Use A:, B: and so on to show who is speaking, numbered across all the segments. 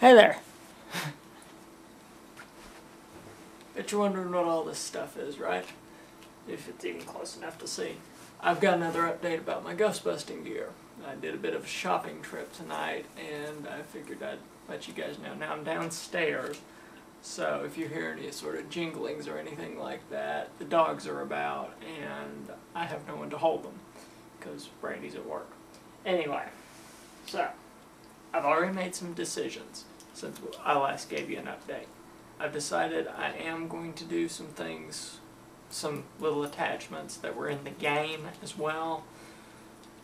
A: Hey there! Bet you're wondering what all this stuff is, right? If it's even close enough to see. I've got another update about my Ghostbusting gear. I did a bit of a shopping trip tonight, and I figured I'd let you guys know. Now I'm downstairs, so if you hear any sort of jinglings or anything like that, the dogs are about, and I have no one to hold them, because Brandy's at work. Anyway, so I've already made some decisions since I last gave you an update. I've decided I am going to do some things, some little attachments that were in the game as well,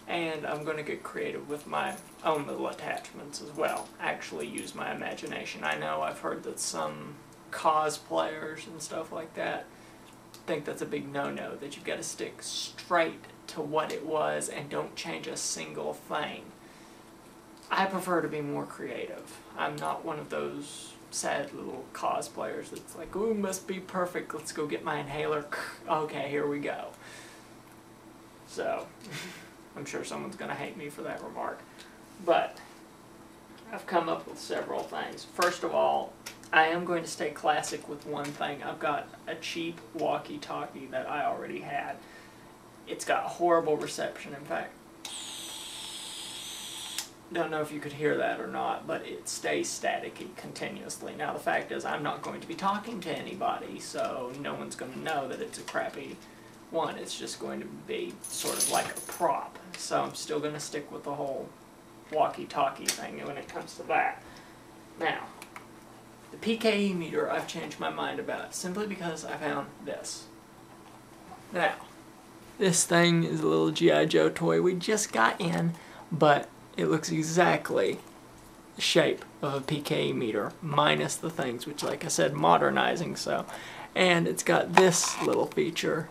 A: and I'm going to get creative with my own little attachments as well. Actually use my imagination. I know I've heard that some cosplayers and stuff like that think that's a big no-no, that you've got to stick straight to what it was and don't change a single thing. I prefer to be more creative. I'm not one of those sad little cosplayers that's like, ooh, must be perfect, let's go get my inhaler. Okay, here we go. So, I'm sure someone's going to hate me for that remark. But, I've come up with several things. First of all, I am going to stay classic with one thing. I've got a cheap walkie-talkie that I already had. It's got horrible reception, in fact. Don't know if you could hear that or not, but it stays staticky continuously. Now the fact is I'm not going to be talking to anybody, so no one's going to know that it's a crappy one. It's just going to be sort of like a prop. So I'm still going to stick with the whole walkie-talkie thing when it comes to that. Now, the PKE meter I've changed my mind about simply because I found this. Now, this thing is a little G.I. Joe toy we just got in, but it looks exactly the shape of a PKE meter, minus the things, which, like I said, modernizing so. And it's got this little feature,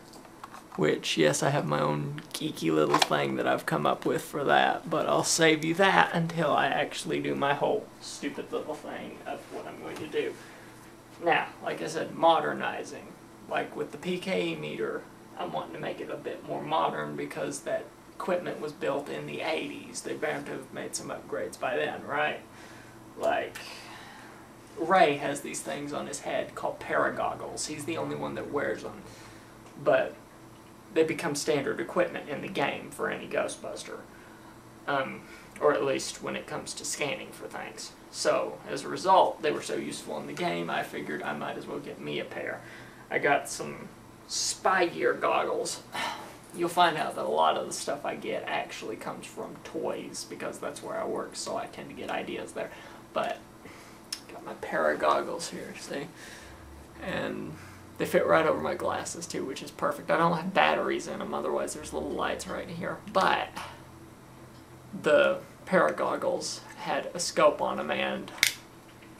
A: which, yes, I have my own geeky little thing that I've come up with for that, but I'll save you that until I actually do my whole stupid little thing of what I'm going to do. Now, like I said, modernizing. Like with the PKE meter, I'm wanting to make it a bit more modern because that equipment was built in the 80s. They bound to have made some upgrades by then, right? Like, Ray has these things on his head called paragoggles. He's the only one that wears them. But they become standard equipment in the game for any Ghostbuster. Or at least when it comes to scanning for things. So, as a result, they were so useful in the game, I figured I might as well get me a pair. I got some spy gear goggles. You'll find out that a lot of the stuff I get actually comes from toys, because that's where I work, so I tend to get ideas there. But, got my pair of goggles here, see? And they fit right over my glasses, too, which is perfect. I don't have batteries in them, otherwise there's little lights right here. But, the pair of goggles had a scope on them, and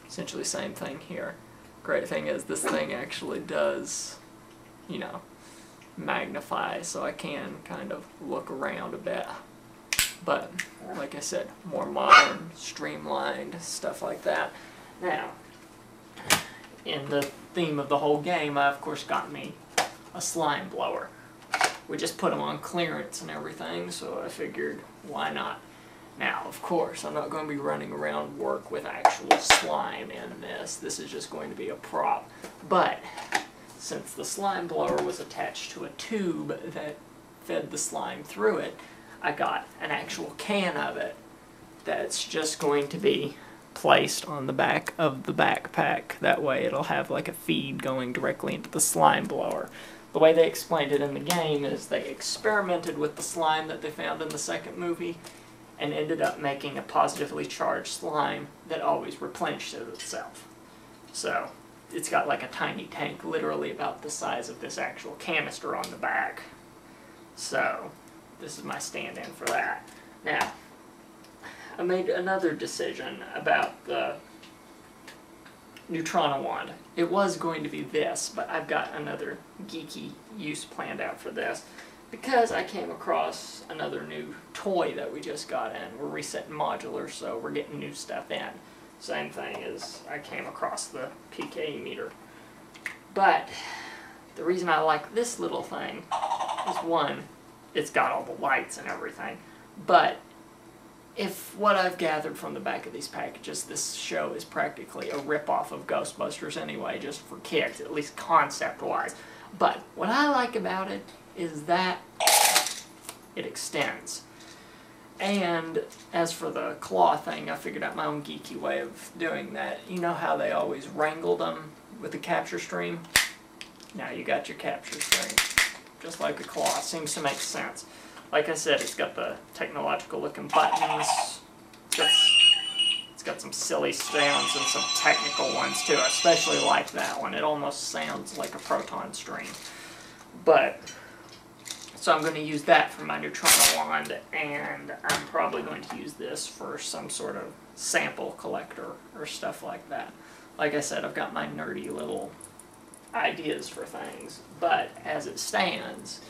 A: essentially same thing here. Great thing is, this thing actually does, you know, magnify, so I can kind of look around a bit. But, like I said, more modern, streamlined, stuff like that. Now, in the theme of the whole game, I of course got me a slime blower. We just put them on clearance and everything, so I figured, why not? Now, of course, I'm not going to be running around work with actual slime in this. This is just going to be a prop. But since the slime blower was attached to a tube that fed the slime through it, I got an actual can of it that's just going to be placed on the back of the backpack. That way it'll have like a feed going directly into the slime blower. The way they explained it in the game is they experimented with the slime that they found in the second movie and ended up making a positively charged slime that always replenishes itself. So, it's got like a tiny tank, literally about the size of this actual canister on the back. So, this is my stand-in for that. Now, I made another decision about the Neutrona wand. It was going to be this, but I've got another geeky use planned out for this, because I came across another new toy that we just got in. We're resetting modular, so we're getting new stuff in. Same thing as I came across the PKE meter. But the reason I like this little thing is, one, it's got all the lights and everything, but if what I've gathered from the back of these packages, this show is practically a rip-off of Ghostbusters anyway, just for kids, at least concept-wise. But what I like about it is that it extends. And as for the claw thing, I figured out my own geeky way of doing that. You know how they always wrangled them with the capture stream? Now you got your capture stream. Just like the claw. Seems to make sense. Like I said, it's got the technological looking buttons. It's got some silly sounds and some technical ones too. I especially like that one. It almost sounds like a proton stream. But so I'm going to use that for my neutrino wand, and I'm probably going to use this for some sort of sample collector or stuff like that. Like I said, I've got my nerdy little ideas for things, but as it stands,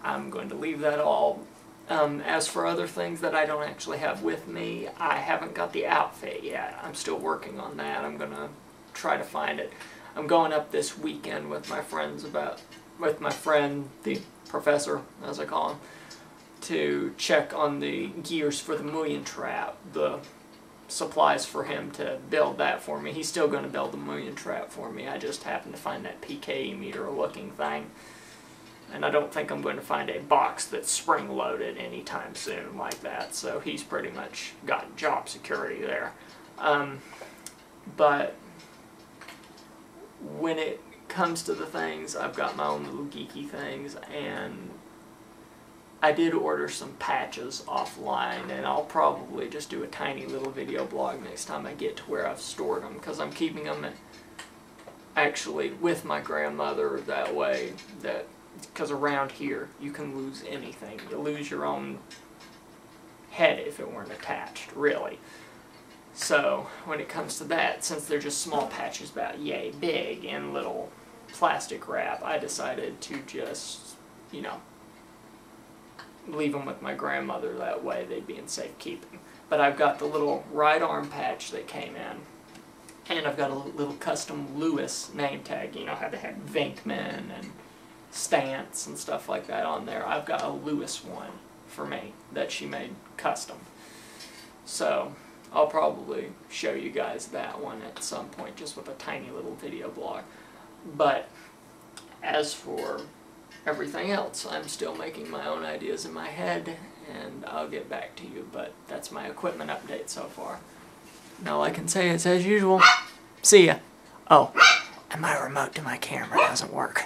A: I'm going to leave that all. As for other things that I don't actually have with me, I haven't got the outfit yet. I'm still working on that. I'm going to try to find it. I'm going up this weekend with my friends with my friend, the professor, as I call him, to check on the gears for the Mullion trap, the supplies for him to build that for me. He's still going to build the Mullion trap for me. I just happened to find that PKE meter looking thing. And I don't think I'm going to find a box that's spring-loaded anytime soon like that, so he's pretty much got job security there. But when it comes to the things, I've got my own little geeky things, and I did order some patches offline, and I'll probably just do a tiny little video blog next time I get to where I've stored them, because I'm keeping them actually with my grandmother that way, because around here you can lose anything. You lose your own head if it weren't attached, really. So when it comes to that, since they're just small patches about yay big in little plastic wrap, I decided to just, you know, leave them with my grandmother. That way they'd be in safekeeping. But I've got the little right arm patch that came in, and I've got a little custom Lewis name tag. You know how they had Vinkman and Stance and stuff like that on there. I've got a Lewis one for me that she made custom. So I'll probably show you guys that one at some point, just with a tiny little video blog. But as for everything else, I'm still making my own ideas in my head, and I'll get back to you. But that's my equipment update so far. And all I can say is, as usual, see ya. Oh, and my remote to my camera doesn't work.